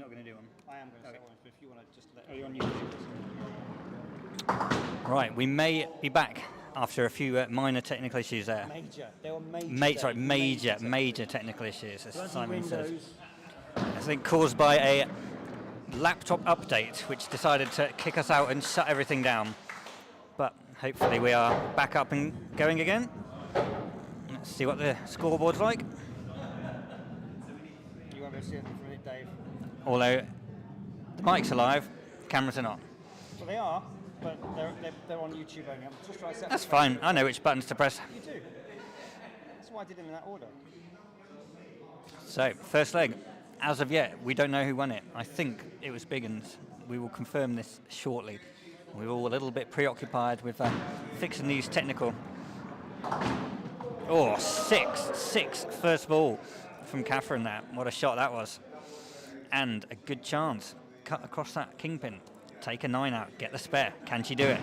not going to do one? I am going to say one, but if you want to just let... Oh, you're on YouTube. Right, we may be back after a few minor technical issues there. Major. They were major. Major technical issues, as Simon says. I think caused by a laptop update, which decided to kick us out and shut everything down. But hopefully we are back up and going again. Let's see what the scoreboard's like. You won't be able to see anything from it, Dave. Although the mic's are live, cameras are not. Well, they are, but they're on YouTube only. I'm just trying to set. That's fine. I know which buttons to press. You do. That's why I did them in that order. So, first leg. As of yet, we don't know who won it. I think it was Biggins. We will confirm this shortly. We're all a little bit preoccupied with fixing these technical. Oh, six first ball from Catherine there. What a shot that was. And a good chance. Cut across that kingpin. Take a 9 out. Get the spare. Can she do it?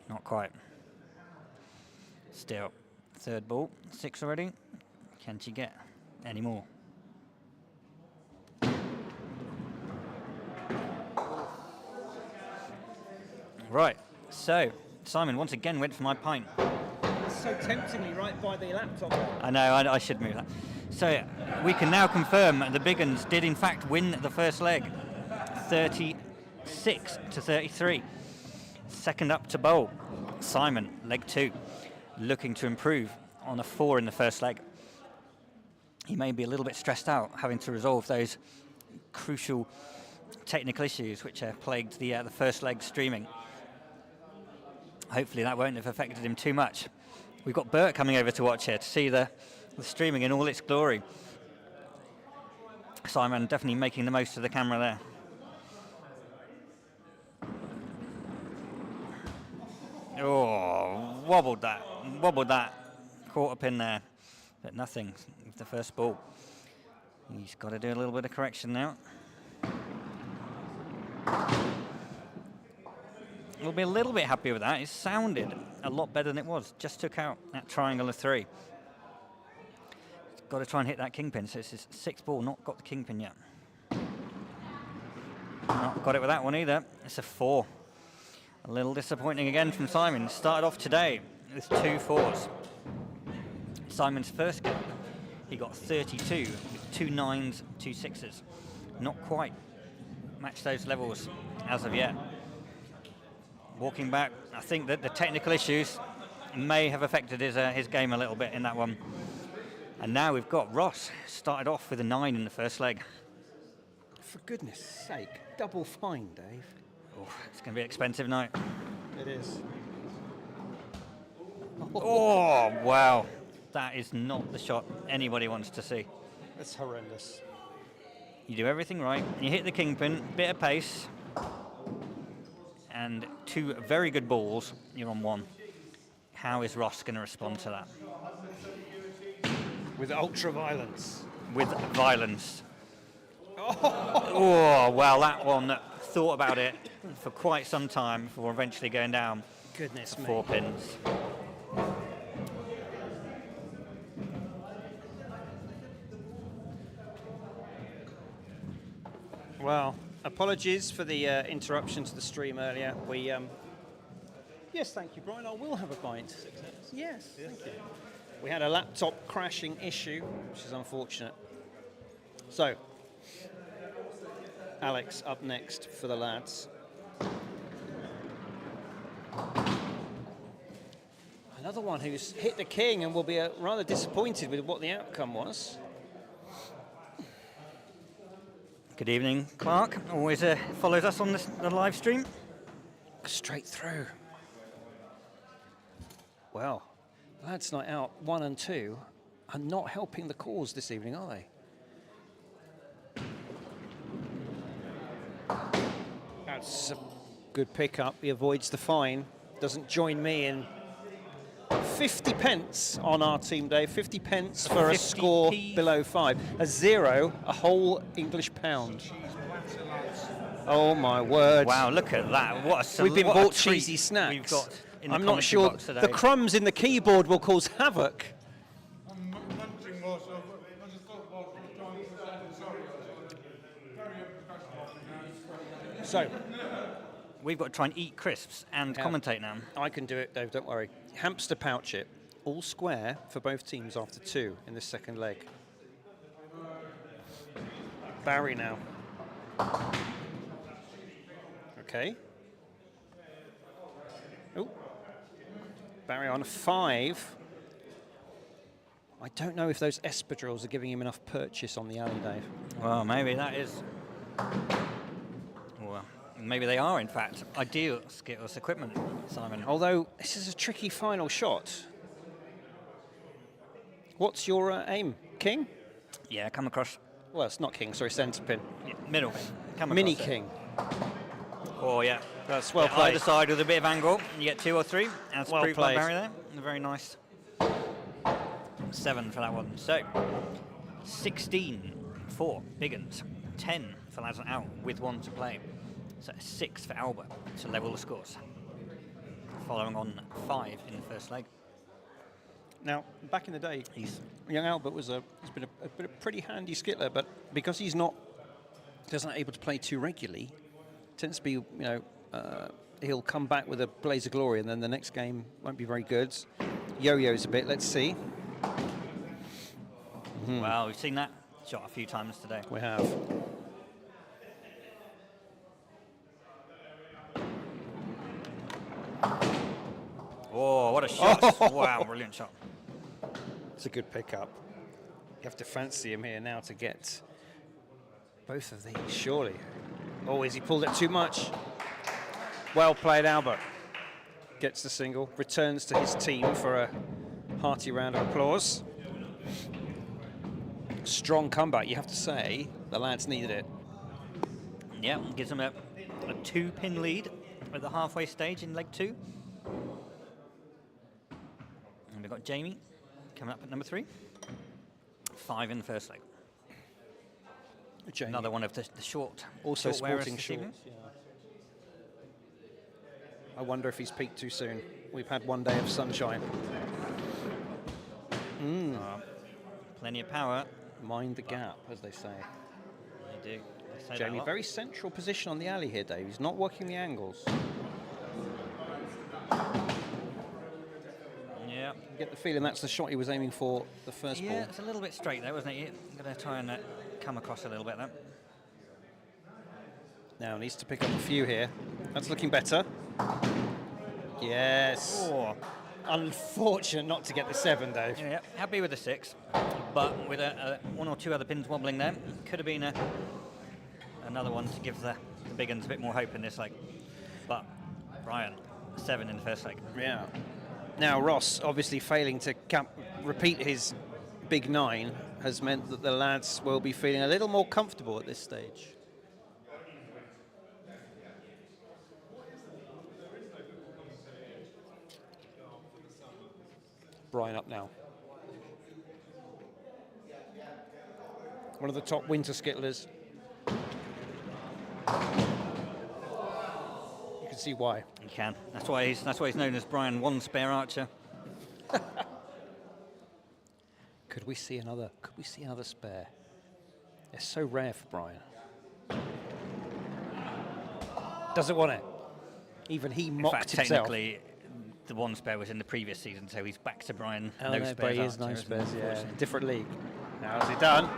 Not quite. Still. Third ball. 6 already. Can she get any more? Right. So, Simon once again went for my pint. So temptingly right by the laptop. I know, I should move that. So we can now confirm the Biggins did in fact win the first leg, 36 to 33. Second up to bowl, Simon, leg 2, looking to improve on a 4 in the first leg. He may be a little bit stressed out having to resolve those crucial technical issues which plagued the first leg streaming. Hopefully that won't have affected him too much. We've got Bert coming over to watch here to see the streaming in all its glory. Simon definitely making the most of the camera there. Oh, wobbled that, caught a pin there, but nothing with the first ball. He's got to do a little bit of correction now. We'll be a little bit happy with that. It sounded a lot better than it was. Just took out that triangle of 3. Got to try and hit that kingpin. So it's his 6th ball, not got the kingpin yet. Not got it with that one either. It's a 4. A little disappointing again from Simon. Started off today with 2 4s. Simon's first game, he got 32 with 2 9s, 2 6s. Not quite matched those levels as of yet. Walking back, I think that the technical issues may have affected his game a little bit in that one. And now we've got Ross, started off with a 9 in the first leg. For goodness sake, double fine, Dave. Oh, it's going to be an expensive night. It is. Oh, wow. That is not the shot anybody wants to see. That's horrendous. You do everything right, you hit the kingpin, bit of pace, and 2 very good balls, you're on 1. How is Ross going to respond to that? With ultra violence. With violence. Oh, well, that one thought about it for quite some time before eventually going down. Goodness me. 4 pins. Well, apologies for the interruption to the stream earlier. We, yes, thank you, Brian. I will have a pint. Yes, thank you. We had a laptop crashing issue, which is unfortunate. So, Alex up next for the lads. Another one who's hit the king and will be rather disappointed with what the outcome was. Good evening, Clark. Always follows us on the live stream. Straight through. Well, lads night out 1 and 2 are not helping the cause this evening, are they? That's a good pickup. He avoids the fine. Doesn't join me in 50 pence on our team day. 50 pence for a score below 5. A 0, a whole English pound. Oh my word! Wow, look at that! We've been bought cheesy snacks. We've got in the I'm not sure the crumbs in the keyboard will cause havoc. So, we've got to try and eat crisps and commentate now. I can do it, Dave, don't worry. Hamster pouch it. All square for both teams after 2 in the second leg. Barry now. Okay. Oh. Barry on 5. I don't know if those espadrilles are giving him enough purchase on the alley, Dave. Well, maybe that is. Well, maybe they are, in fact, ideal Skittles equipment, Simon. Although, this is a tricky final shot. What's your aim? King? Yeah, come across. Well, it's not king, sorry, centre pin. Yeah, middle. Come Mini across king. Oh, yeah. That's well Yeah, played. either side with a bit of angle. You get 2 or 3. As Well proved by played. Barry there. A very nice 7 for that one. So, 16 for Biggins. 10 for Lads Out with 1 to play. So 6 for Albert to level the scores. Following on 5 in the first leg. Now, back in the day, young Albert has been a pretty handy skittler, but because he's not able to play too regularly, tends to be, he'll come back with a blaze of glory, and then the next game won't be very good. Yo-yos a bit. Let's see. Well, we've seen that shot a few times today. We have. Oh, what a shot. Wow, brilliant shot. It's a good pickup. You have to fancy him here now to get both of these, surely. Oh, has he pulled it too much? Well played, Albert. Gets the single, returns to his team for a hearty round of applause. Strong comeback, you have to say. The lads needed it. Yeah, gives them a 2-pin lead at the halfway stage in leg 2. And we've got Jamie coming up at number 3. 5 in the first leg. Jamie. Another one of the short. Also short wearers sporting this evening. shorts. Yeah. I wonder if he's peaked too soon. We've had 1 day of sunshine. Plenty of power. Mind the gap, as they say. They do. They say Jamie, that a lot. very central position on the alley here, Dave. He's not working the angles. Yeah. You get the feeling that's the shot he was aiming for the first Yeah, ball. it's a little bit straight there, wasn't it? You're going to try and come across a little bit there. Now needs to pick up a few here. That's looking better. Yes. Oh. Unfortunate not to get the 7, Dave. Yeah, happy with the 6, but with 1 or 2 other pins wobbling there, could have been another one to give the big uns a bit more hope in this leg. But Brian, 7 in the first leg. Yeah. Now Ross, obviously failing to repeat his big 9, has meant that the lads will be feeling a little more comfortable at this stage. Brian up now. One of the top winter skittlers. You can see why. You can. That's why he's known as Brian One Spare Archer. Could we see another spare? It's so rare for Brian. Doesn't want it. Even he In mocked fact, himself. technically, the 1 spare was in the previous season, so he's back to Brian. Oh, No no, spares but he is Archer, no isn't spares, he? yeah. Unfortunately. Different league. How's he done?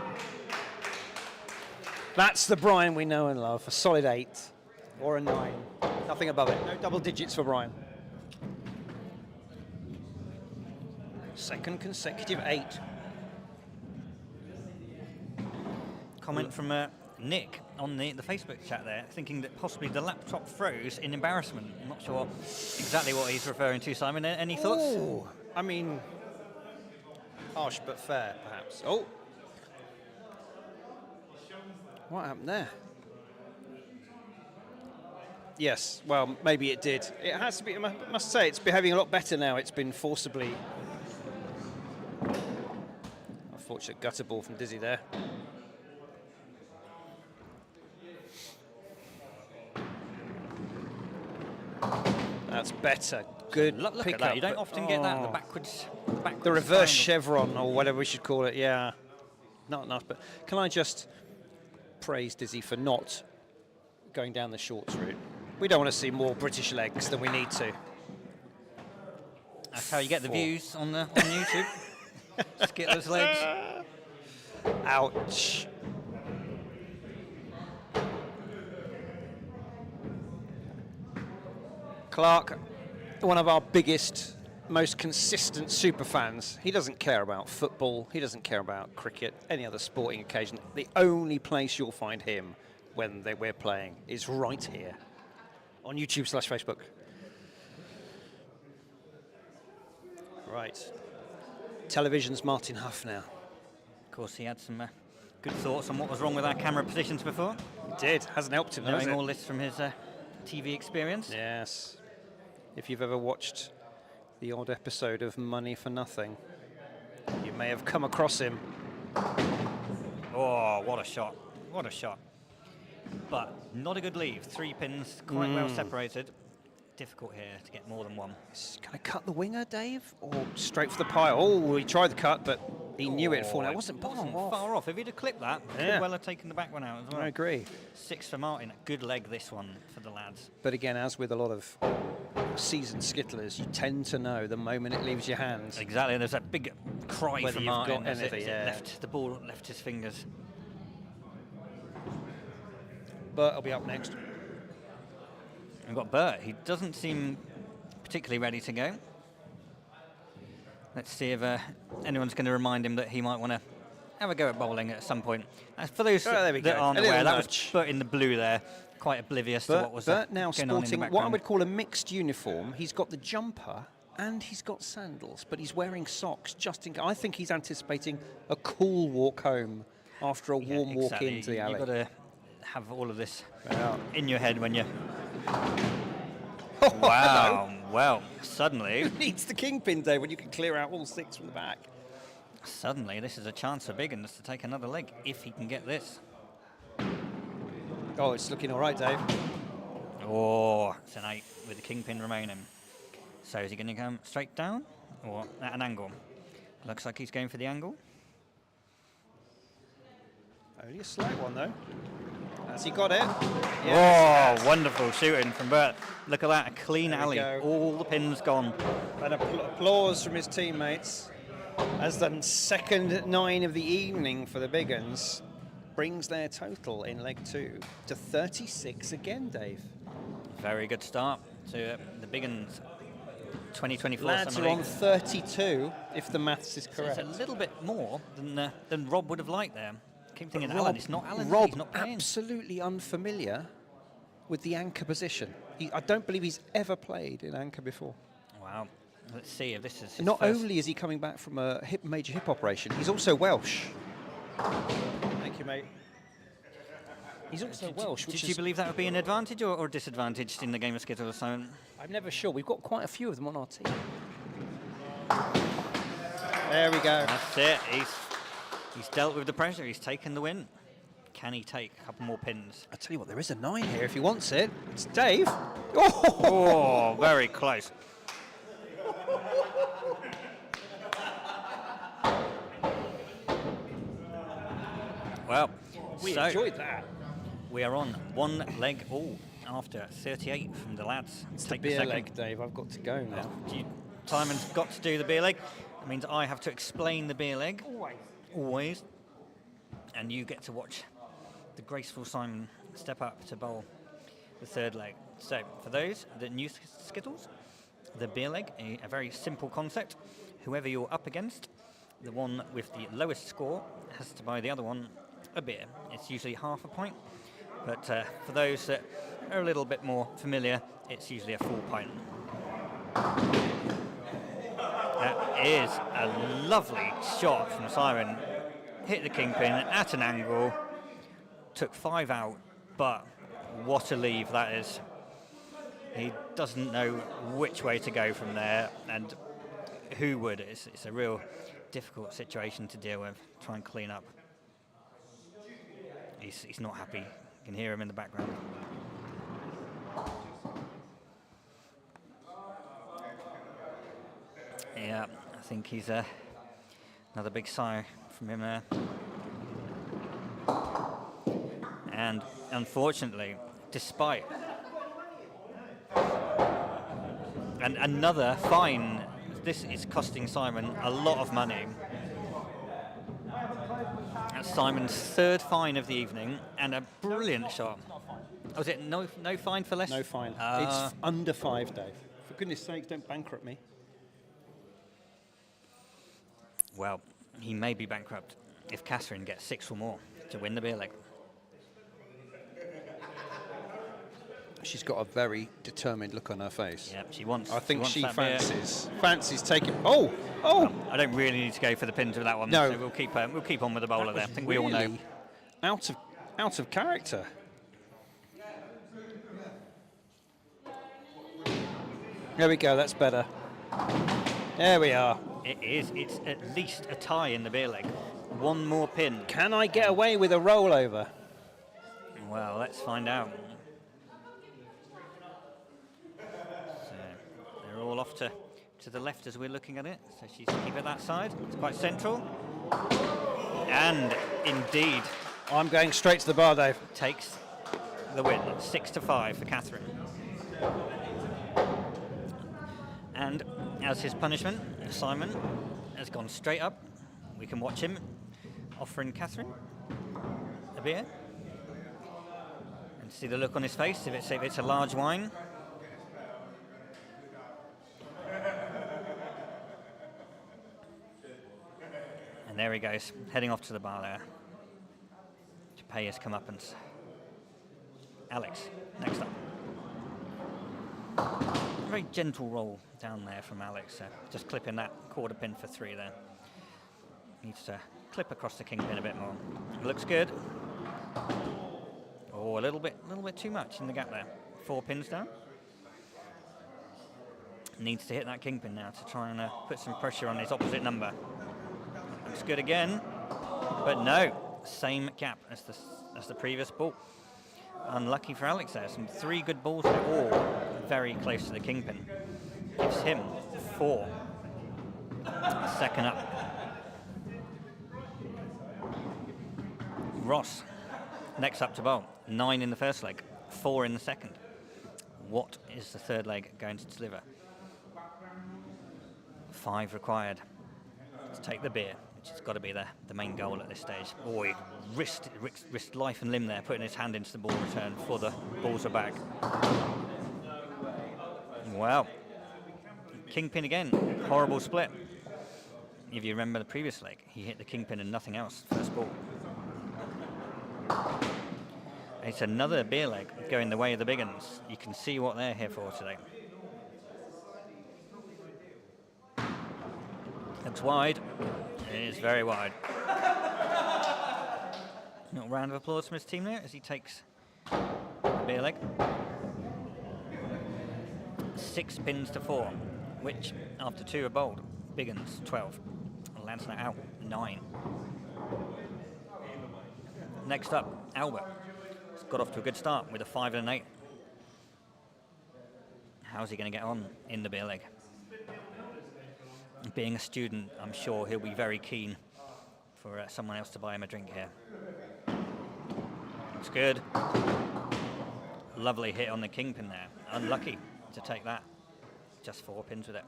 That's the Brian we know and love. A solid 8 or a 9. Nothing above it. No double digits for Brian. Second consecutive 8. Comment from Nick on the Facebook chat there, thinking that possibly the laptop froze in embarrassment. I'm not sure exactly what he's referring to, Simon. Any thoughts? Oh, I mean, harsh but fair, perhaps. Oh. What happened there? Yes, well, maybe it did. It has to be, I must say, it's behaving a lot better now. It's been forcibly... Unfortunate gutter ball from Dizzy there. That's better. Good Look pick at that. up, You don't but- often get that. The oh. backwards The reverse triangle. chevron, or whatever we should call it, yeah. Not enough, but can I just praise Dizzy for not going down the shorts route. We don't want to see more British legs than we need to. That's how you get the views on YouTube. Skittles legs. Ouch. Clark, one of our biggest, most consistent super fans. He doesn't care about football. He doesn't care about cricket, any other sporting occasion. The only place you'll find him when we're playing is right here on YouTube/Facebook. Right. Television's Martin Huff now. Of course, he had some good thoughts on what was wrong with our camera positions before. He did. Hasn't helped him, though, has Knowing it? all this from his TV experience. Yes. If you've ever watched the odd episode of Money for Nothing, you may have come across him. Oh, what a shot. What a shot. But not a good leave. 3 pins, quite well separated. Difficult here to get more than one. Can I cut the winger, Dave? Or straight for the pile? Oh, he tried the cut, but he knew it falling. It wasn't far off. If he'd have clipped that, could well have taken the back one out as well. I agree. 6 for Martin. A good leg, this one, for the lads. But again, as with a lot of seasoned skittlers, you tend to know the moment it leaves your hands. Exactly. There's that big cry Whether for you've Martin. got As anything, the ball left his fingers. Bert will be up next. We've got Bert. He doesn't seem particularly ready to go. Let's see if anyone's going to remind him that he might want to have a go at bowling at some point. For those that aren't aware, that was Bert in the blue there, quite oblivious to what was Bert now going on in the sporting background. what I would call a mixed uniform. He's got the jumper and he's got sandals, but he's wearing socks just in case. I think he's anticipating a cool walk home after a warm walk into the alley. You've got to have all of this in your head when you... Oh, wow, hello. well, suddenly... Who needs the kingpin, Dave, when you can clear out all 6 from the back? Suddenly, this is a chance for Biggins to take another leg, if he can get this. Oh, it's looking all right, Dave. Oh, it's an 8 with the kingpin remaining. So is he going to come straight down or at an angle? Looks like he's going for the angle. Only a slight one, though. Has he got it? Yes, oh, wonderful shooting from Bert. Look at that, a clean alley. Go. All the pins gone. And applause from his teammates as the second 9 of the evening for the Biggins brings their total in leg 2 to 36 again, Dave. Very good start to the Biggins 2024 Lads Summer are on League. 32, if the maths is correct. So it's a little bit more than Rob would have liked there. Keep thinking Alan, it's not Alan, Rob, he's not playing. Absolutely unfamiliar with the anchor position. I don't believe he's ever played in anchor before. Wow. Let's see if this is his Not first. only is he coming back from a major hip operation, he's also Welsh. Thank you, mate. He's also Welsh. Did you believe that would be an advantage or disadvantage in the game of Skittles? So I'm never sure. We've got quite a few of them on our team. There we go. that's it. He's dealt with the pressure. He's taken the win. Can he take a couple more pins? I tell you what, there is a 9 here if he wants it. It's Dave. Oh, very close. Well, We so enjoyed that. we are on 1 leg all after 38 from the lads. It's the Take beer second. leg, Dave. I've got to go now. Simon's got to do the beer leg. That means I have to explain the beer leg. Always. And you get to watch the graceful Simon step up to bowl the 3rd leg. So, for those that new Skittles, the beer leg, a very simple concept. Whoever you're up against, the one with the lowest score has to buy the other one a beer. It's usually half a pint, but for those that are a little bit more familiar, it's usually a full pint. That is a lovely shot from Simon. Hit the kingpin at an angle, took 5 out, but what a leave that is. He doesn't know which way to go from there, and who would? It's a real difficult situation to deal with, try and clean up. He's not happy. You can hear him in the background. Yeah, I think he's another big sigh from him there. And unfortunately, despite. And another fine. This is costing Simon a lot of money. That's Simon's 3rd fine of the evening, and a brilliant shot. Was it no fine for less? No fine. It's under 5, Dave. For goodness sakes, don't bankrupt me. Well, he may be bankrupt if Catherine gets 6 or more to win the beer leg. She's got a very determined look on her face. Yep, she wants. I think she that beer. fancies taking. Oh! I don't really need to go for the pins with that one. No. So we'll keep on with the bowler there. I think we all know. Out of character. There we go. That's better. There we are. It is. It's at least a tie in the beer leg. One more pin. Can I get away with a rollover? Well, let's find out. So they're all off to the left as we're looking at it. So she's keep it that side. It's quite central. And indeed, I'm going straight to the bar, Dave. takes the win. 6-5 for Catherine. And as his punishment, Simon has gone straight up. We can watch him offering Catherine a beer. And see the look on his face if it's a large wine. And there he goes, heading off to the bar there to pay his comeuppance. Alex, next up. A very gentle roll down there from Alex, just clipping that quarter pin for 3 there. Needs to clip across the kingpin a bit more. Looks good. Oh, a little bit too much in the gap there. 4 pins down. Needs to hit that kingpin now to try and put some pressure on his opposite number. Looks good again, but no, same gap as the previous ball. Unlucky for Alex there. Some 3 good balls there, all very close to the kingpin. Gives him 4. Second up. Ross, next up to bowl. 9 in the first leg, 4 in the second. What is the third leg going to deliver? 5 required to take the beer, which has got to be the main goal at this stage. Oh, he risked life and limb there, putting his hand into the ball return for the balls are back. Wow. Kingpin again, horrible split. If you remember the previous leg, he hit the kingpin and nothing else, first ball. It's another beer leg going the way of the big uns. You can see what they're here for today. Looks wide. It is very wide. Little round of applause from his team there as he takes the beer leg. 6 pins to 4, which after 2 are bowled, big uns 12. Lansna out 9. Next up, Albert. He's got off to a good start with a 5 and an 8. How's he going to get on in the beer leg? Being a student, I'm sure he'll be very keen for someone else to buy him a drink here. It's good. Lovely hit on the kingpin there. Unlucky to take that. Just 4 pins with it.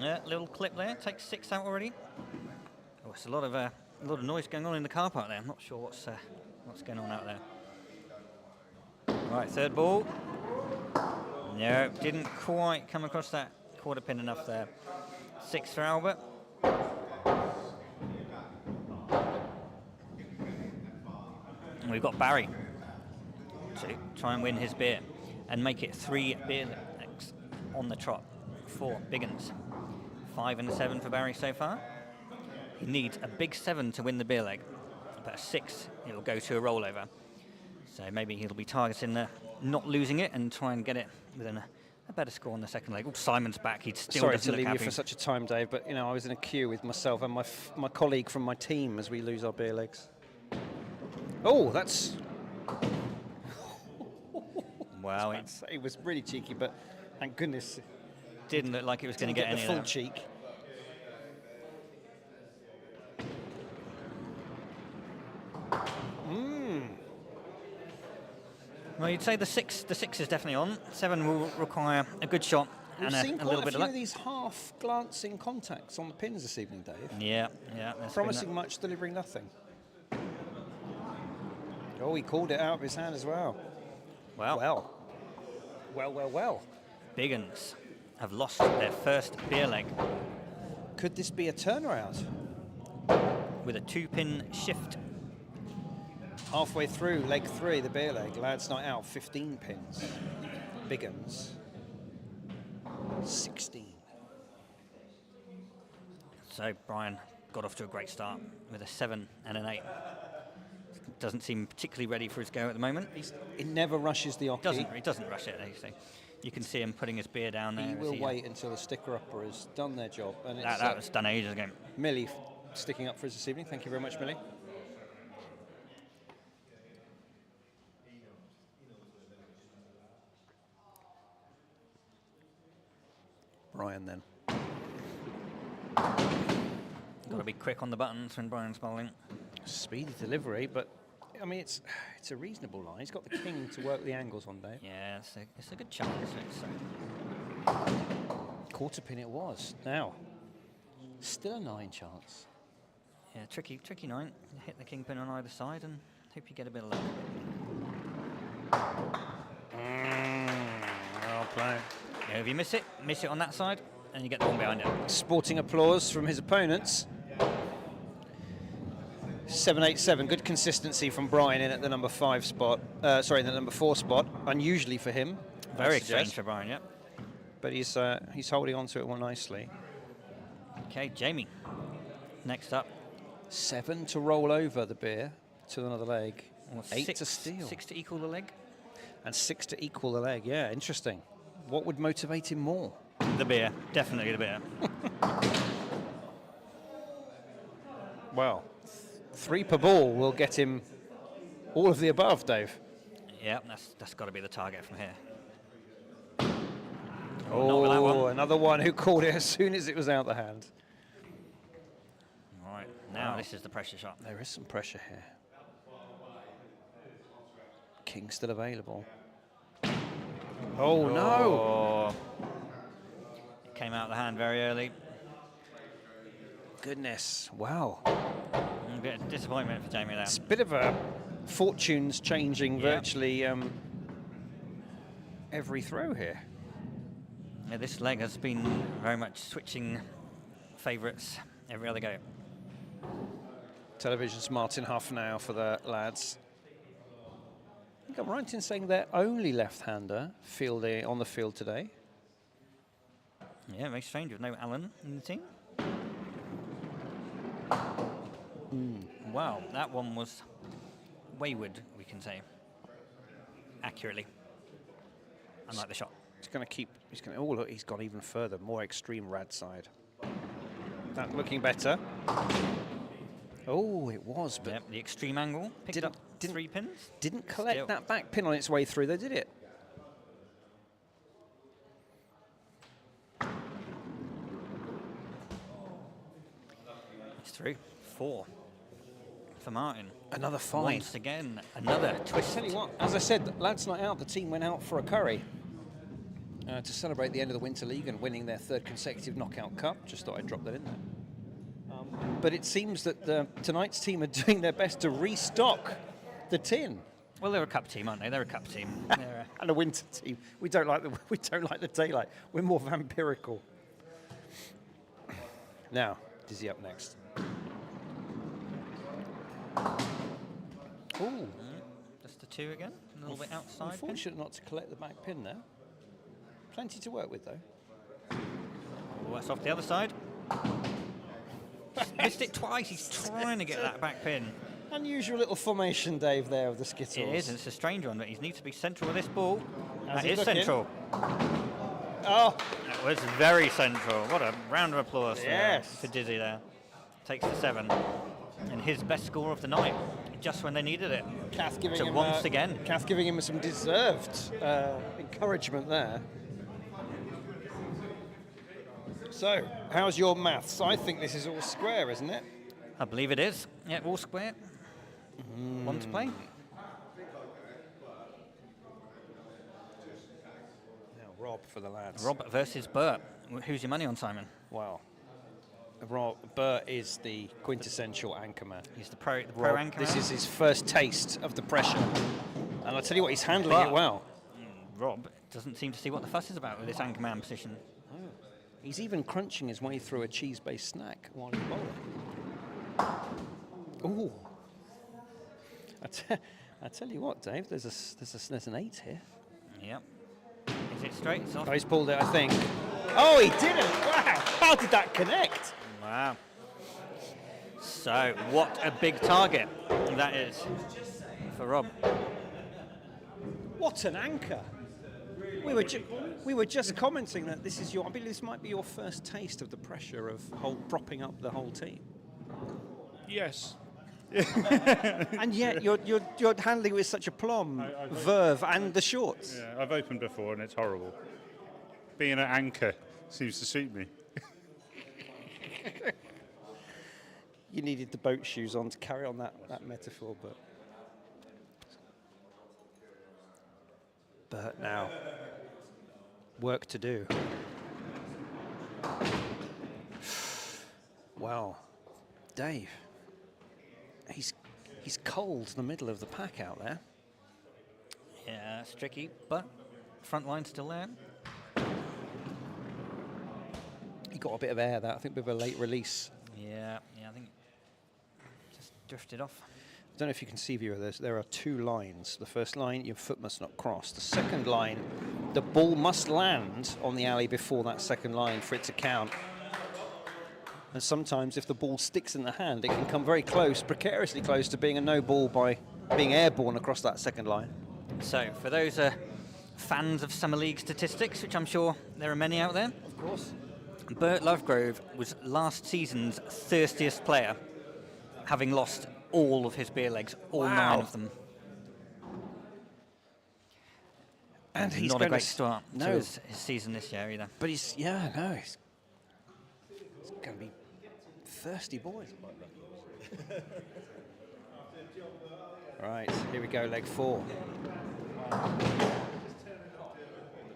Yeah, little clip there. Takes 6 out already. Oh, it's a lot of noise going on in the car park there. I'm not sure what's going on out there. Right, third ball. No, didn't quite come across that quarter pin enough there. 6 for Albert. And we've got Barry to try and win his beer and make it 3 beer legs on the trot. 4 big uns. 5 and a 7 for Barry so far. He needs a big 7 to win the beer leg, but a 6 it'll go to a rollover. So maybe he'll be targeting not losing it and try and get it within a better score on the second leg. Oh, Simon's back. He'd still Sorry doesn't to look leave happy. you for such a time, Dave, but I was in a queue with myself and my colleague from my team as we lose our beer legs. Oh, that's. Wow, it was really cheeky, but thank goodness didn't look like it was going to get any the of full that. cheek. Well, you'd say the six is definitely on. 7 will require a good shot We've and seen a quite little a bit few of luck. of these half-glancing contacts on the pins this evening, Dave. Yeah, yeah. Promising much, delivering nothing. Oh, he called it out of his hand as well. Well, Well. Big Uns have lost their first beer leg Could this be a turnaround? with a 2-pin shift. Halfway through leg 3, the beer leg, Lads Night Out, 15 pins. Big Uns, 16. So Brian got off to a great start with a 7 and an 8. Doesn't seem particularly ready for his go at the moment. It never rushes the oche. He doesn't rush it, you see. You can see him putting his beer down there. He will wait until the sticker-upper has done their job. And it's, that was done ages ago. Millie sticking up for us this evening. Thank you very much, Millie. Brian then. Got to be quick on the buttons when Brian's bowling. Speedy delivery, but I mean it's a reasonable line. He's got the king to work the angles on, Dave. Yeah, it's a good chance. So. Quarter pin it was. Now, still a 9 chance. Yeah, tricky 9. Hit the king pin on either side and hope you get a bit of luck. Well played. Yeah, if you miss it on that side, and you get the one behind it. Sporting applause from his opponents. 7-8-7, good consistency from Brian in at the number 5 spot. The number 4 spot, unusually for him. Very strange for Brian, yeah. But he's holding on to it well nicely. Okay, Jamie. Next up. 7 to roll over the beer to another leg. Well, 8 to steal. 6 to equal the leg. And 6 to equal the leg. Yeah, interesting. What would motivate him more? The beer, definitely the beer. Well, 3 per ball will get him all of the above, Dave. Yeah, that's got to be the target from here. Oh, another one who called it as soon as it was out the hand. All right, now this is the pressure shot. There is some pressure here. King still available. Oh, no! It came out of the hand very early. Goodness, wow. A bit of disappointment for Jamie there. It's a bit of a fortunes changing virtually every throw here. Yeah, this leg has been very much switching favourites every other go. Television's Martin Huff now for the lads. I think I'm right in saying they're only left-hander on the field today. Yeah, very strange with no Alan in the team. Wow, that one was wayward, we can say. Accurately. Unlike the shot. He's going to keep, oh look, he's gone even further, more extreme rad side. That looking better. Oh, it was, but... Yep, the extreme angle, picked up 3 pins. Didn't collect Still. that back pin on its way through, though, did it? It's through. 4 for Martin. Another 5. Once again, another twist. Tell you what, as I said, Lads Night Out, the team went out for a curry to celebrate the end of the Winter League and winning their 3rd consecutive knockout cup. Just thought I'd drop that in there. But it seems that tonight's team are doing their best to restock the tin. Well, they're a cup team, aren't they? They're a cup team. And a winter team. We don't like the daylight. We're more vampirical. Now, Dizzy up next. Ooh. Just the 2 again, a little bit outside. Unfortunate not to collect the back pin there. Plenty to work with, though. Oh, that's off the other side. Missed it twice. He's trying to get that back pin. Unusual little formation, Dave, there of the Skittles. It is, and it's a strange one, but he needs to be central with this ball. How's That he is looking? central. Oh, That was very central. What a round of applause Yes. for Dizzy there. Takes the 7. And his best score of the night, just when they needed it. Kath giving So him once again. Kath giving him some deserved encouragement there. So, how's your maths? I think this is all square, isn't it? I believe it is. Yeah, all square. One to play. Now Rob for the lads. Rob versus Bert. Who's your money on, Simon? Wow. Bert is the quintessential anchorman. He's the pro Rob, anchorman. this is his first taste of the pressure. And I'll tell you what, he's handling it well. Rob doesn't seem to see what the fuss is about with this anchorman position. Oh. He's even crunching his way through a cheese-based snack while he's bowling. Ooh. I tell you what, Dave, there's an 8 here. Yep. Is it straight? It's off. Oh, he's pulled it, I think. Oh, he didn't! Wow! How did that connect? Wow. So, what a big target that is for Rob. What an anchor! We were just commenting that this is I believe this might be your first taste of the pressure of propping up the whole team. Yes. And yet you're handling it with such aplomb, verve, and the shorts. Yeah, I've opened before and it's horrible. Being an anchor seems to suit me. You needed the boat shoes on to carry on that metaphor, but Bert now. Work to do. Wow. Dave. He's cold in the middle of the pack out there. Yeah, it's tricky, but front line's still there. He got a bit of air there, I think, with a late release. Yeah, I think just drifted off. I don't know if you can see, viewer, there are 2 lines. The first line, your foot must not cross. The second line, the ball must land on the alley before that second line for it to count. And sometimes if the ball sticks in the hand, it can come very close, precariously close to being a no ball by being airborne across that second line. So, for those fans of Summer League statistics, which I'm sure there are many out there, Of course. Bert Lovegrove was last season's thirstiest player, having lost all of his beer legs, all Wow. 9 of them. And he's not a gonna great start to no. his season this year either. But he's going to be thirsty boys. Right, here we go, leg 4.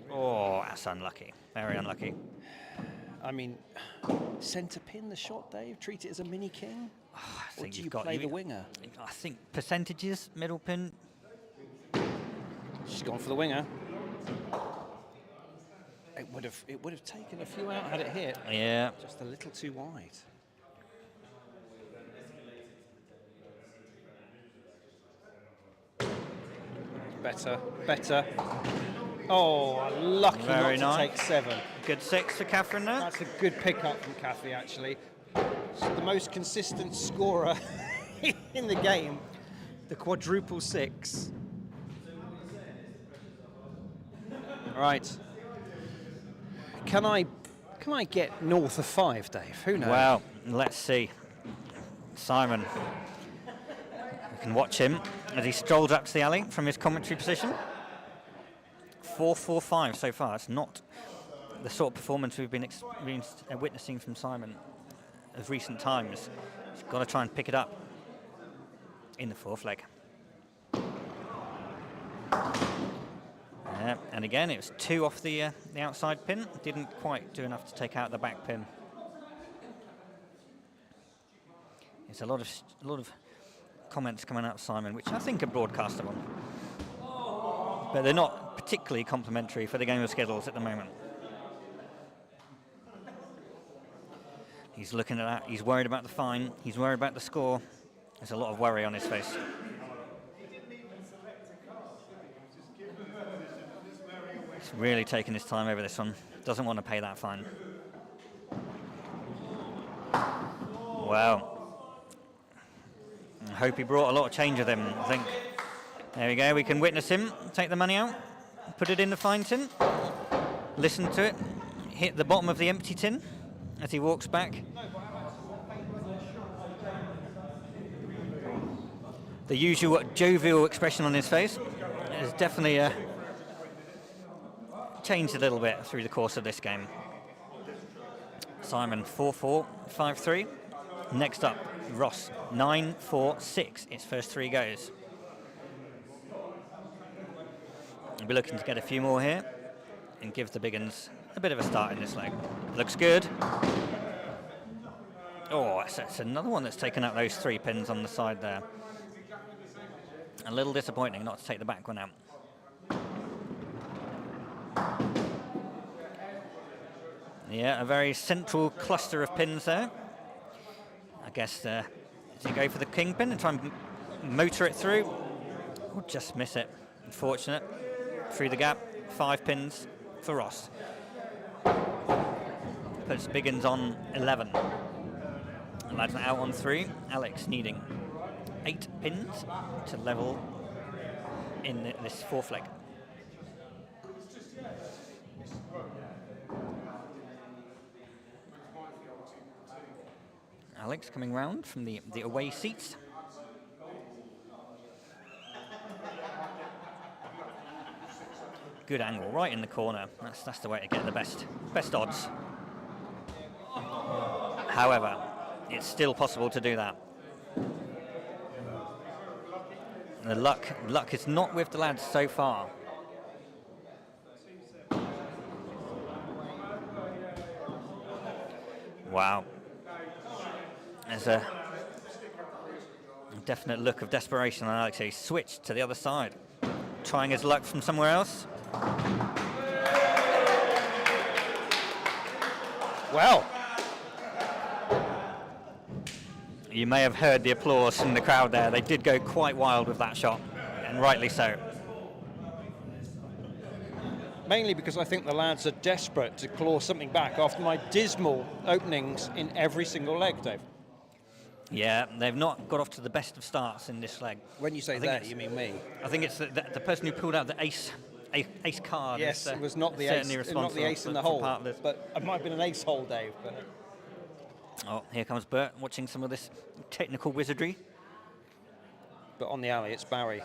Oh, that's unlucky. Very unlucky. I mean, centre pin the shot, Dave? Treat it as a mini king? I Or think do you you've got play the winger? I think percentages, middle pin. She's gone for the winger. It would have taken a few out had it hit. Yeah. Just a little too wide. Better. Oh, lucky Very not to nice. take 7. Good 6 for Catherine there. That's a good pickup from Kathy, actually. She's the most consistent scorer in the game. The quadruple 6. Right. Can I get north of 5, Dave? Who knows? Well, let's see. Simon. We can watch him as he strolls up to the alley from his commentary position. 4-4-5 so far. It's not the sort of performance we've been witnessing from Simon of recent times. He's got to try and pick it up in the 4th leg. And again, it was 2 off the outside pin. Didn't quite do enough to take out the back pin. There's a lot of comments coming out of Simon, which I think are broadcastable, but they're not particularly complimentary for the game of Skittles at the moment. He's looking at that. He's worried about the fine. He's worried about the score. There's a lot of worry on his face. He's really taking his time over this one. Doesn't want to pay that fine. Wow. I hope he brought a lot of change with him, I think. There we go. We can witness him take the money out, put it in the fine tin, listen to it, hit the bottom of the empty tin as he walks back. The usual jovial expression on his face has definitely changed a little bit through the course of this game. Simon 4-4, 5-3. Next up, Ross, 9, 4, 6. Its first 3 goes. We'll be looking to get a few more here and give the big uns a bit of a start in this leg. Looks good. Oh, it's another one that's taken out those 3 pins on the side there. A little disappointing not to take the back one out. Yeah, a very central cluster of pins there. I guess, does he go for the king pin and try and motor it through? Or just miss it? Unfortunate. Through the gap, 5 pins for Ross. Puts Biggins on 11. Lads are out on 3. Alex needing 8 pins to level in this 4th leg. Alex coming round from the away seats. Good angle, right in the corner. That's the way to get the best odds. However, it's still possible to do that. The luck is not with the lads so far. Wow. There's a definite look of desperation on Alex. He switched to the other side, trying his luck from somewhere else. Well, you may have heard the applause from the crowd there. They did go quite wild with that shot, and rightly so. mainly because I think the lads are desperate to claw something back after my dismal openings in every single leg, Dave. Yeah, they've not got off to the best of starts in this leg. When you say that, you mean me. I think it's the person who pulled out the ace card. Yes, is, it was not the ace, not the ace in the hole, but it might have been an ace hole, Dave. But. Oh, here comes Bert watching some of this technical wizardry. But on the alley, it's Barry.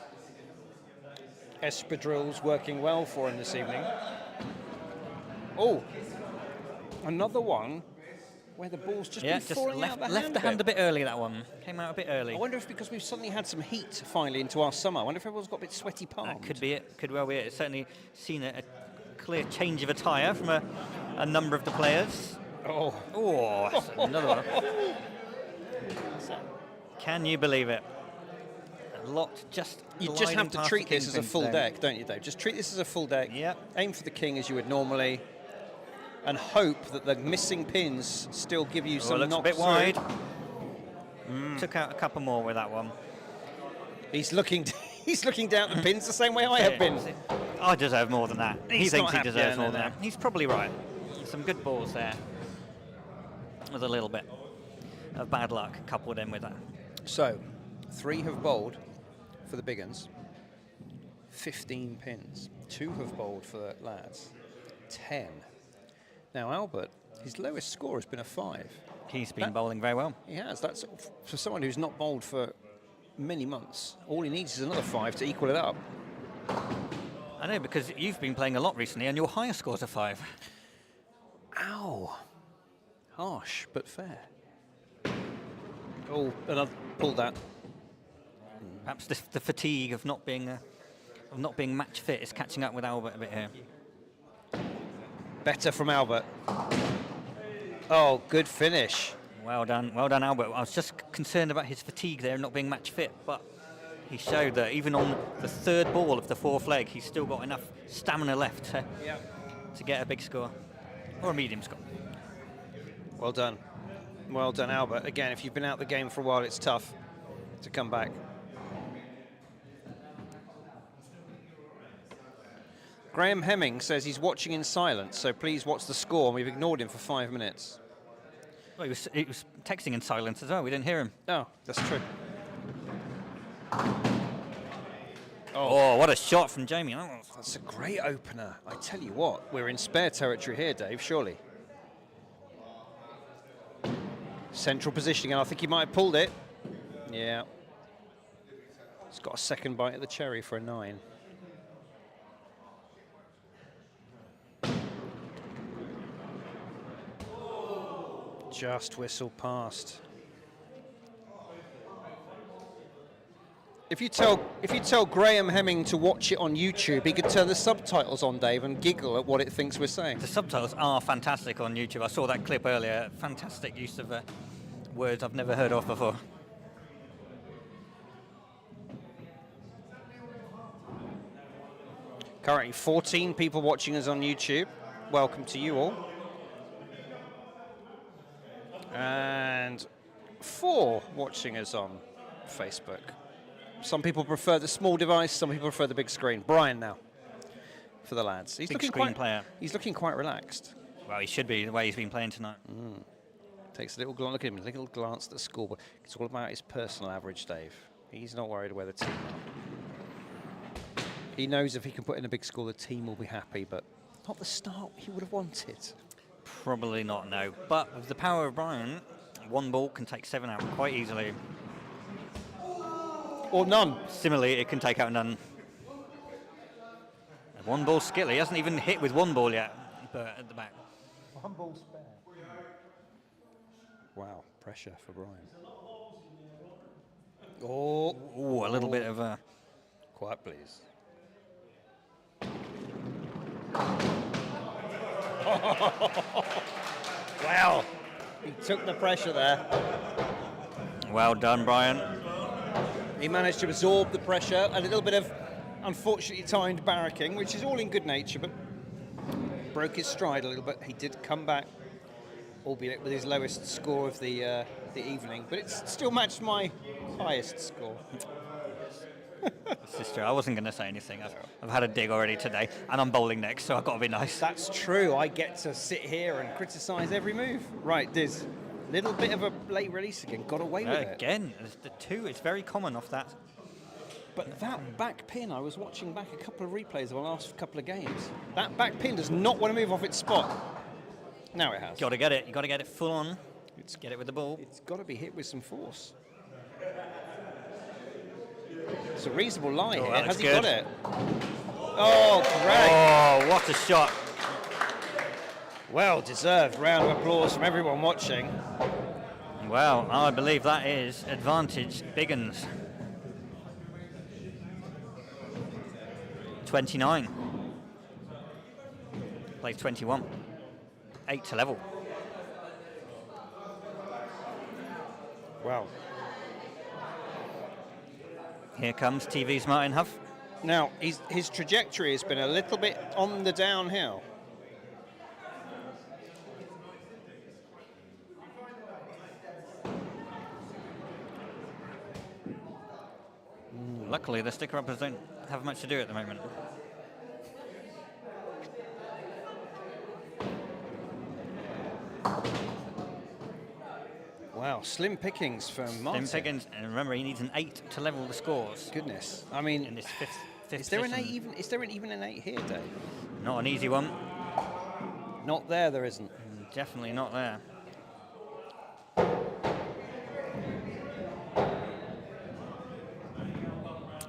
Espadrille's working well for him this evening. Oh, another one where the ball's just been falling out the hand. Left the hand a bit early, that one. Came out a bit early. I wonder if because we've suddenly had some heat finally into our summer. I wonder if everyone's got a bit sweaty palms. That could be it. Could well be it. It's certainly seen a clear change of attire from a number of the players. Oh, that's another one. Can you believe it? A lot just. You just have to treat this as a full deck, don't you, Dave? Just treat this as a full deck. Yep. Aim for the king as you would normally, and hope that the missing pins still give you some knocks. Looks a bit wide. Took out a couple more with that one. He's looking. He's looking down at the pins the same way I have been. I deserve more than that. He thinks he deserves more than that. He's probably right. Some good balls there, with a little bit of bad luck coupled in with that. So, 3 have bowled for the big uns. 15 pins. 2 have bowled for the lads. 10. Now Albert, his lowest score has been a 5. He's been bowling very well. He has. That's for someone who's not bowled for many months. All he needs is another 5 to equal it up. I know, because you've been playing a lot recently, and your highest score's a 5. Ow! Harsh but fair. Oh, and I've pulled that. Perhaps the fatigue of not being match fit is catching up with Albert a bit here. Better from Albert. Oh, good finish. Well done, Albert. I was just concerned about his fatigue there, not being match fit, but he showed that even on the 3rd ball of the 4th leg, he's still got enough stamina left to get a big score, or a medium score. Well done. Well done, Albert. Again, if you've been out the game for a while, it's tough to come back. Graham Hemming says he's watching in silence, so please watch the score. And we've ignored him for 5 minutes. Well, he was texting in silence as well. We didn't hear him. Oh, that's true. Oh, what a shot from Jamie. Oh. That's a great opener. I tell you what, we're in spare territory here, Dave, surely. Central positioning, and I think he might have pulled it. Yeah. He's got a second bite at the cherry for a 9. Just whistle past. If you tell Graham Hemming to watch it on YouTube, he could turn the subtitles on, Dave, and giggle at what it thinks we're saying. The subtitles are fantastic on YouTube. I saw that clip earlier. Fantastic use of words I've never heard of before. Currently 14 people watching us on YouTube. Welcome to you all. And 4 watching us on Facebook. Some people prefer the small device, some people prefer the big screen. Brian now, for the lads. He's Big looking screen quite, player. He's looking quite relaxed. Well, he should be, the way he's been playing tonight. Takes a little glance, look at him, a little glance at the scoreboard. It's all about his personal average, Dave. He's not worried where the team are. He knows if he can put in a big score, the team will be happy, but not the start he would have wanted. Probably not, no. But with the power of Brian, 1 ball can take 7 out quite easily. Or none. Similarly, it can take out none. A 1 ball skill. He hasn't even hit with 1 ball yet, but at the back. 1 ball spare. Wow, pressure for Brian. Oh, Ooh, a little bit of a... Quiet, please. Wow, he took the pressure there. Well done, Brian. He managed to absorb the pressure, a little bit of unfortunately timed barracking, which is all in good nature, but broke his stride a little bit. He did come back, albeit with his lowest score of the evening, but it's still matched my highest score. Sister, I wasn't going to say anything. I've had a dig already today, and I'm bowling next, so I've got to be nice. That's true. I get to sit here and criticise every move. Right, Diz. Little bit of a late release again. Got away with it. Again, the 2. It's very common off that. But that back pin, I was watching back a couple of replays of the last couple of games. That back pin does not want to move off its spot. Now it has. Got to get it. You got to get it full on. Get it with the ball. It's got to be hit with some force. It's a reasonable lie here. That Has he good. got it? Oh, great. Oh, what a shot. Well deserved round of applause from everyone watching. Well, I believe that is advantage Biggins. 29. Plays 21. 8 to level. Wow. Here comes TV's Martin Huff. Now, his trajectory has been a little bit on the downhill. Luckily, the sticker-uppers don't have much to do at the moment. Wow, slim pickings from Martin. Slim pickings, and remember, he needs an 8 to level the scores. Goodness, I mean, In this fifth is there an 8 position. even? Is there even an 8 here, Dave? Not an easy one. Not there. There isn't. Definitely not there.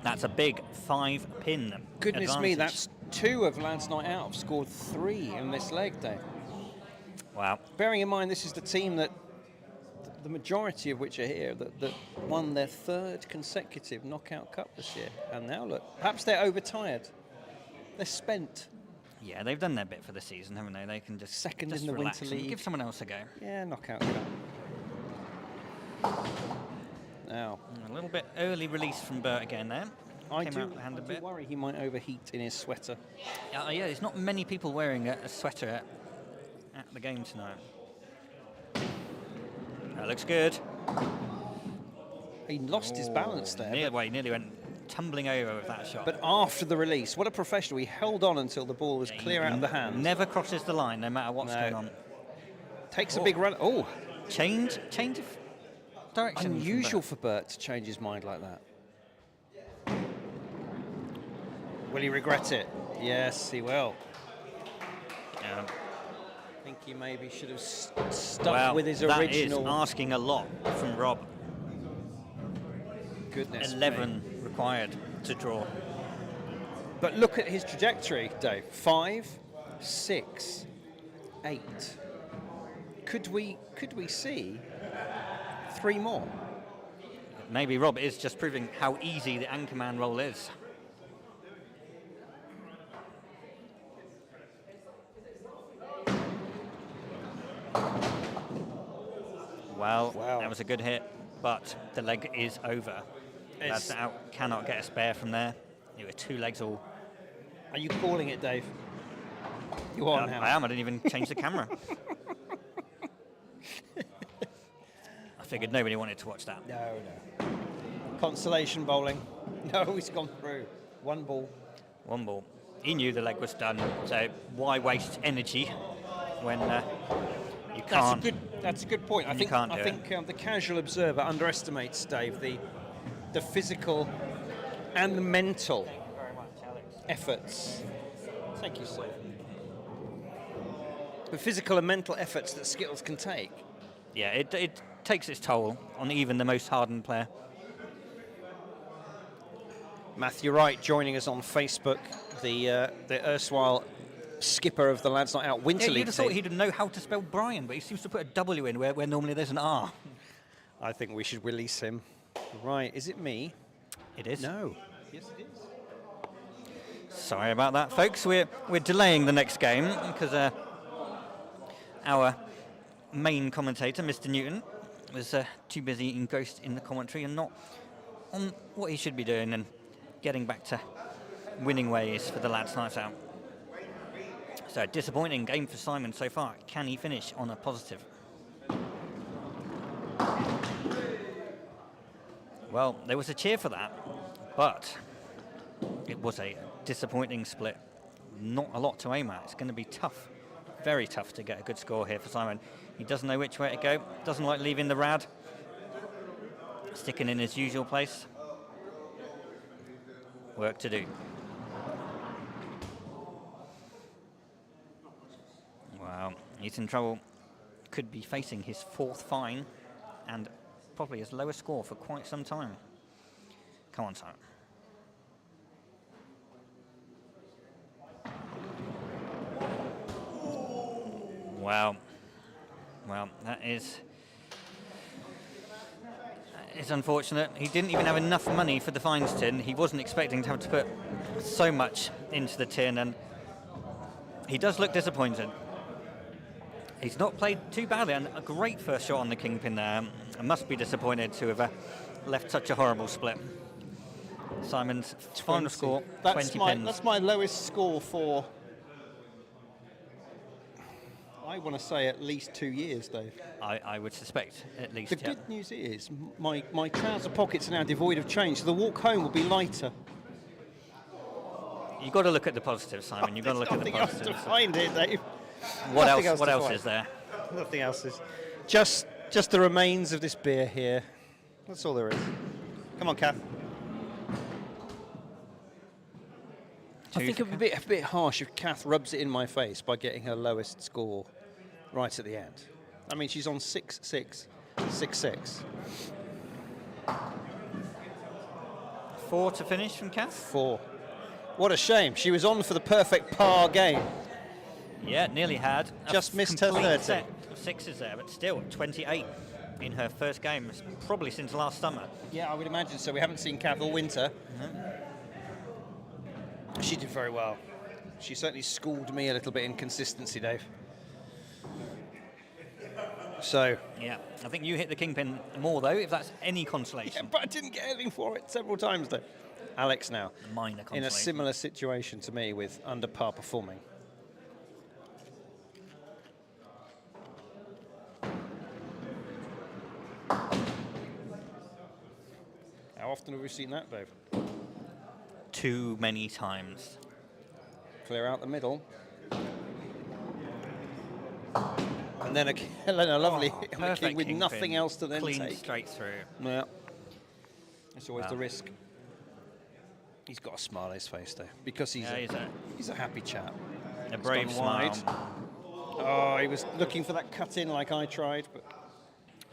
That's a big 5-pin. Goodness me, advantage. that's 2 of Lads Night Out. Have scored 3 in this leg, Dave. Wow. Bearing in mind, this is the team that the majority of which are here that won their 3rd consecutive knockout cup this year. And now look, perhaps they're overtired. They're spent. Yeah, they've done their bit for the season, haven't they? They can just Second just in the relax Winter and League. give someone else a go. Yeah, knockout cup. Now, A little bit early release from Bert again there. I Came do, out of the hand a bit. worry he might overheat in his sweater. Yeah, there's not many people wearing a sweater at the game tonight. That looks good. He lost his balance there. He nearly went tumbling over with that shot. But after the release, what a professional. He held on until the ball was clear out of the hand. Never crosses the line, no matter what's No. going on. Takes a big run. Oh, Change of direction. from unusual Bert. for Bert to change his mind like that. Will he regret it? Yes, he will. Yeah. I think he maybe should have stuck Well, with his that original. is asking a lot from Rob. Goodness 11 me. required to draw. But look at his trajectory, Dave. 5, 6, 8. Could we see 3 more? Maybe Rob is just proving how easy the anchorman role is. Well, Wow. that was a good hit, but the leg is over. That's out. Cannot get a spare from there. There were 2 legs all. Are you calling it, Dave? You are now. I am. I didn't even change the camera. I figured nobody wanted to watch that. No. Consolation bowling. No, he's gone through. 1 ball. 1 ball. He knew the leg was done, so why waste energy when you can't? That's a good point. I think the casual observer underestimates, Dave, the physical and the mental efforts. Thank you, sir. The physical and mental efforts that Skittles can take. Yeah, it takes its toll on even the most hardened player. Matthew Wright joining us on Facebook, the erstwhile skipper of the Lads Not Out Winter Yeah, League you'd have team. thought he'd know how to spell Brian, but he seems to put a W in where normally there's an R. I think we should release him. Right, is it me? It is. No. Yes, it is. Sorry about that, folks. We're delaying the next game because our main commentator, Mr. Newton, was too busy engrossed in the commentary and not on what he should be doing and getting back to winning ways for the Lads Night Out. So, disappointing game for Simon so far. Can he finish on a positive? Well, there was a cheer for that, but it was a disappointing split. Not a lot to aim at. It's going to be tough, very tough to get a good score here for Simon. He doesn't know which way to go, doesn't like leaving the rad, sticking in his usual place. Work to do. Wow, he's in trouble. Could be facing his 4th fine and probably his lowest score for quite some time. Come on, Simon. Wow. Well, that is unfortunate. He didn't even have enough money for the fines tin. He wasn't expecting to have to put so much into the tin, and he does look disappointed. He's not played too badly, and a great first shot on the kingpin there. I must be disappointed to have left such a horrible split. Simon's final score, 20 pins. That's my lowest score for, I want to say, at least 2 years, Dave. I would suspect at least. The good news is my trouser pockets are now devoid of change, so the walk home will be lighter. You've got to look at the positives, Simon. You've got to look at the Nothing positives. else to find it, Dave. What Nothing else? What to else find. is there? Nothing else is. Just the remains of this beer here. That's all there is. Come on, Kath. I think it would be a bit harsh if Kath rubs it in my face by getting her lowest score right at the end. I mean, she's on 6-6, 6-6. 4 to finish from Kath? 4. What a shame. She was on for the perfect par game. Yeah, nearly had. Just missed her complete 30. set of 6s there, but still 28 in her first game, probably since last summer. Yeah, I would imagine so. We haven't seen Kath all winter. She did very well. She certainly schooled me a little bit in consistency, Dave. So. Yeah, I think you hit the kingpin more, though, if that's any consolation. Yeah, but I didn't get anything for it several times, though. Alex now, Minor consolation. in a similar situation to me with under par performing. How often have we seen that, Dave? Too many times. Clear out the middle. And then a lovely hit on the king with nothing else to then Clean take. straight through. Yeah. It's always Wow. the risk. He's got a smile on his face, though, because he's a happy chap. A brave gone smile. wide. Oh, he was looking for that cut in like I tried, but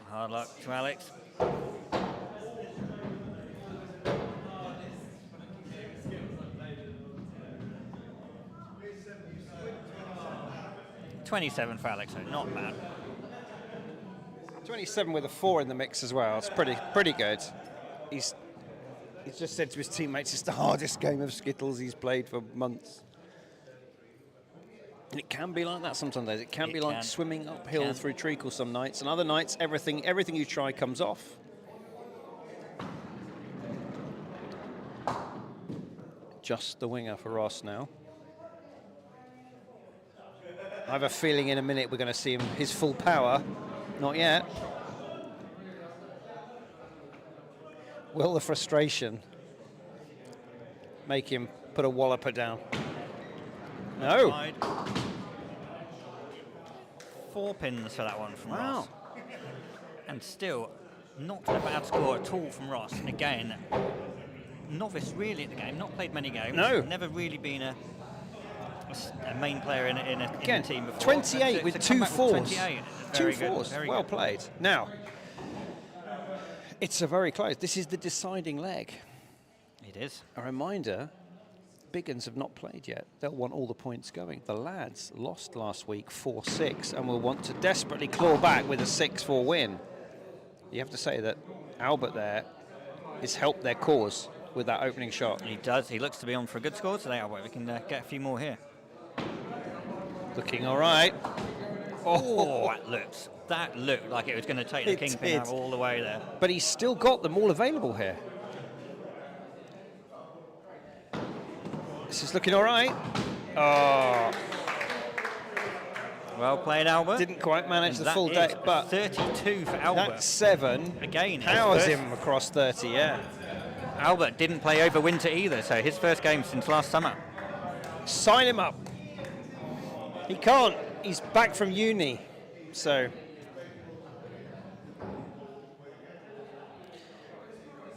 Hard luck to Alex. $27 for Alex, so not bad. 27 with a 4 in the mix as well. It's pretty good. he's just said to his teammates, it's the hardest game of Skittles he's played for months. And it can be like that sometimes. It can be like swimming uphill through treacle some nights, and other nights everything you try comes off. Just the winger for Ross now. I have a feeling in a minute we're going to see him his full power. Not yet. Will the frustration make him put a walloper down? No. Wide. 4 pins for that one from Ross. And still not a bad score at all from Ross. And again, novice really at the game, not played many games. No. Never really been a main player in a team before. 28 with 2 fours. 28. Two fours. Well played. Now, it's a very close. This is the deciding leg. It is. A reminder, Biggins have not played yet. They'll want all the points going. The lads lost last week 4-6 and will want to desperately claw back with a 6-4 win. You have to say that Albert there has helped their cause with that opening shot. He does. He looks to be on for a good score today, Albert. We can get a few more here. Looking all right. Oh, that looked like it was going to take the kingpin out all the way there. But he's still got them all available here. This is looking all right. Oh. Well played, Albert. Didn't quite manage the full day, but 32 for Albert. That 7 again powers him across 30, yeah. Albert didn't play over winter either, so his first game since last summer. Sign him up. He can't. He's back from uni, so.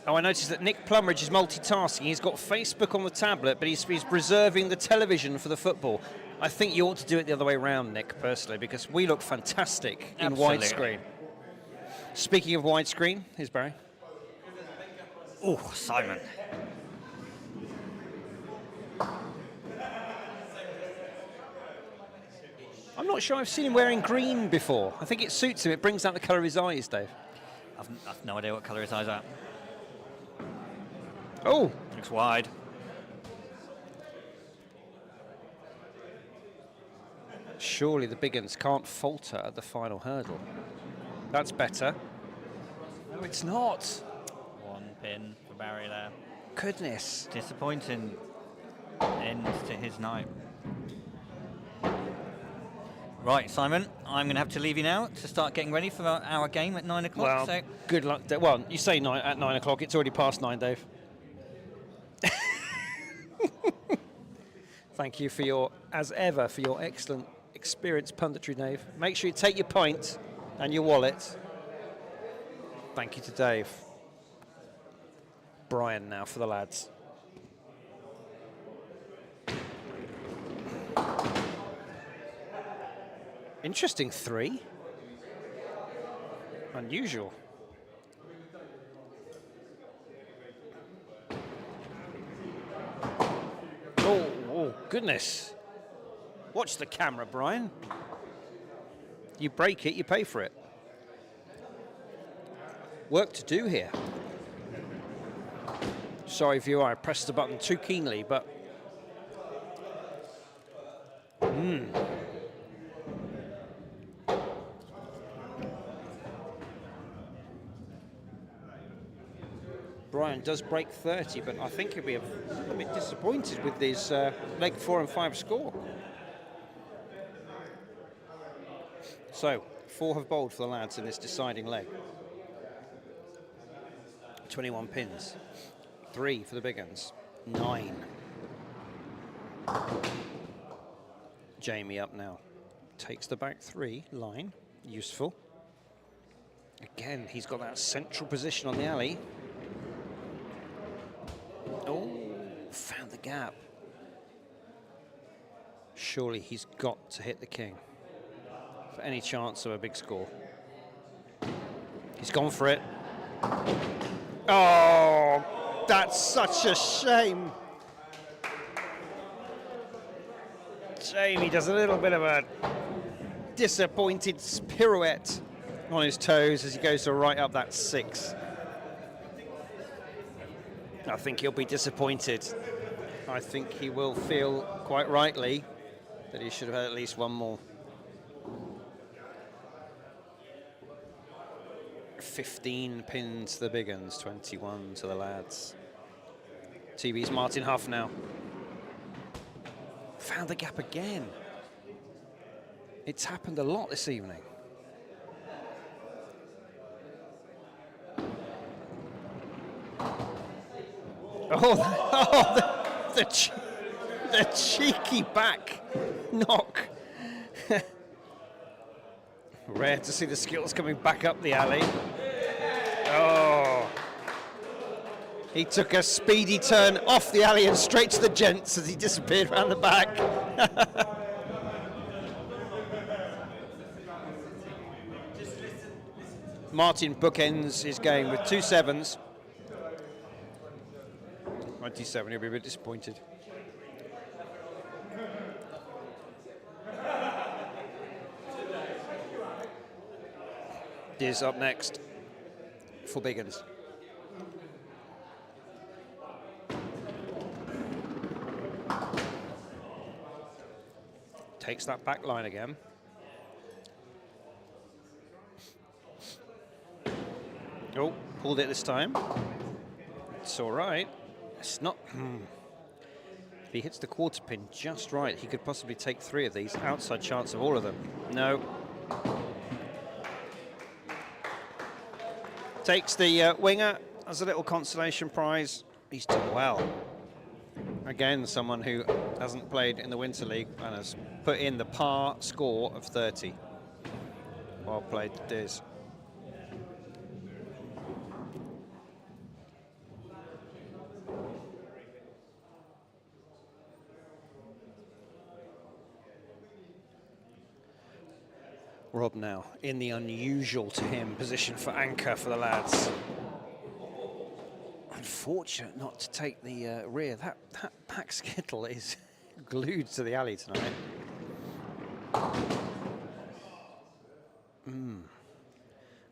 Oh, I noticed that Nick Plumridge is multitasking. He's got Facebook on the tablet, but he's preserving the television for the football. I think you ought to do it the other way around, Nick, personally, because we look fantastic in widescreen. Speaking of widescreen, here's Barry. Oh, Simon. I'm not sure I've seen him wearing green before. I think it suits him. It brings out the colour of his eyes, Dave. I've no idea what colour his eyes are. Oh. Looks wide. Surely the Biggins can't falter at the final hurdle. That's better. No, it's not. 1 pin for Barry there. Goodness. Disappointing end to his night. Right, Simon, I'm going to have to leave you now to start getting ready for our game at 9 o'clock. Well, so good luck. Well, you say at 9 o'clock. It's already past 9, Dave. Thank you for your, as ever, for your excellent experienced punditry, Dave. Make sure you take your pint and your wallet. Thank you to Dave. Brian now for the lads. Interesting 3. Unusual. Oh, goodness. Watch the camera, Brian. You break it, you pay for it. Work to do here. Sorry, viewer, I pressed the button too keenly, but... Brian does break 30, but I think he'll be a bit disappointed with his leg 4 and 5 score. So, 4 have bowled for the lads in this deciding leg. 21 pins. 3 for the big uns. 9. Jamie up now. Takes the back 3 line. Useful. Again, he's got that central position on the alley. Oh, found the gap. Surely he's got to hit the king for any chance of a big score. He's gone for it. Oh, that's such a shame. Jamie does a little bit of a disappointed pirouette on his toes as he goes to right up that 6. I think he'll be disappointed. I think he will feel quite rightly that he should have had at least one more. 15 pins to the big uns, 21 to the lads. TV's Martin Huff now. Found the gap again. It's happened a lot this evening. Oh, the cheeky back knock. Rare to see the Skittles coming back up the alley. Oh. He took a speedy turn off the alley and straight to the gents as he disappeared around the back. Martin bookends his game with 2 sevens. 27, he'll be a bit disappointed. Diz up next for Biggins. Takes that back line again. Oh, pulled it this time. It's all right. It's not. If he hits the quarter pin just right, he could possibly take 3 of these. Outside chance of all of them. No. Takes the winger as a little consolation prize. He's done well. Again, someone who hasn't played in the Winter League and has put in the par score of 30. Well played, Diz. Rob now in the unusual to him position for anchor for the lads. Unfortunate not to take the rear. That back skittle is glued to the alley tonight.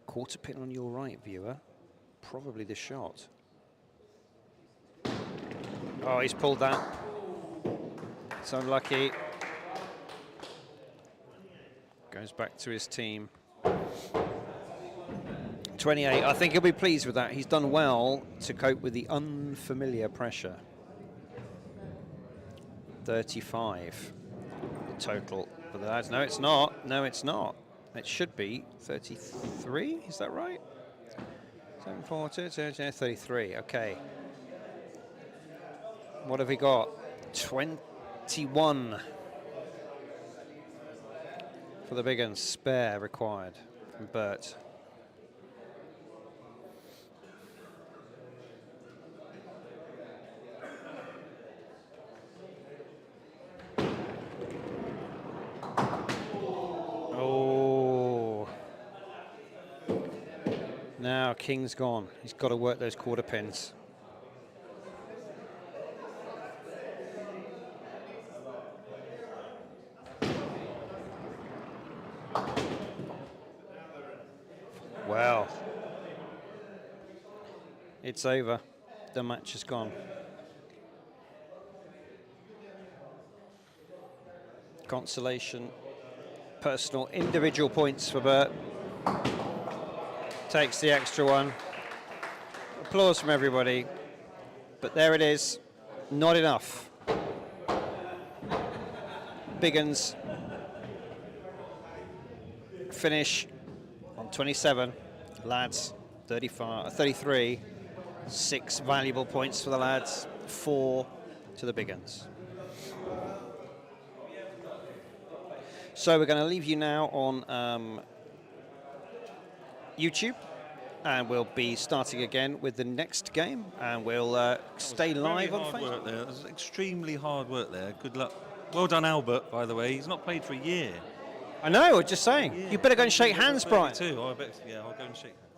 Quarter pin on your right, viewer. Probably the shot. Oh, he's pulled that. It's unlucky. Goes back to his team. 28, I think he'll be pleased with that. He's done well to cope with the unfamiliar pressure. 35, the total for the lads. No, it's not. No, it's not. It should be 33, is that right? 7, 4, 2, 33, okay. What have we got? 21. For the big and spare required from Bert. Oh. Now King's gone. He's got to work those quarter pins. Well, it's over. The match is gone. Consolation, personal, individual points for Bert. Takes the extra one. Applause from everybody. But there it is. Not enough. Biggins finish on 27. Lads, 33. 6 valuable points for the lads. 4 to the Biggins. So we're going to leave you now on YouTube, and we'll be starting again with the next game, and we'll stay live on Facebook. There. It was extremely hard work there. Good luck. Well done, Albert, by the way. He's not played for a year. I know, just saying. Yeah. You better go and shake hands, Brian. Too. I bet, yeah, I'll go and shake hands.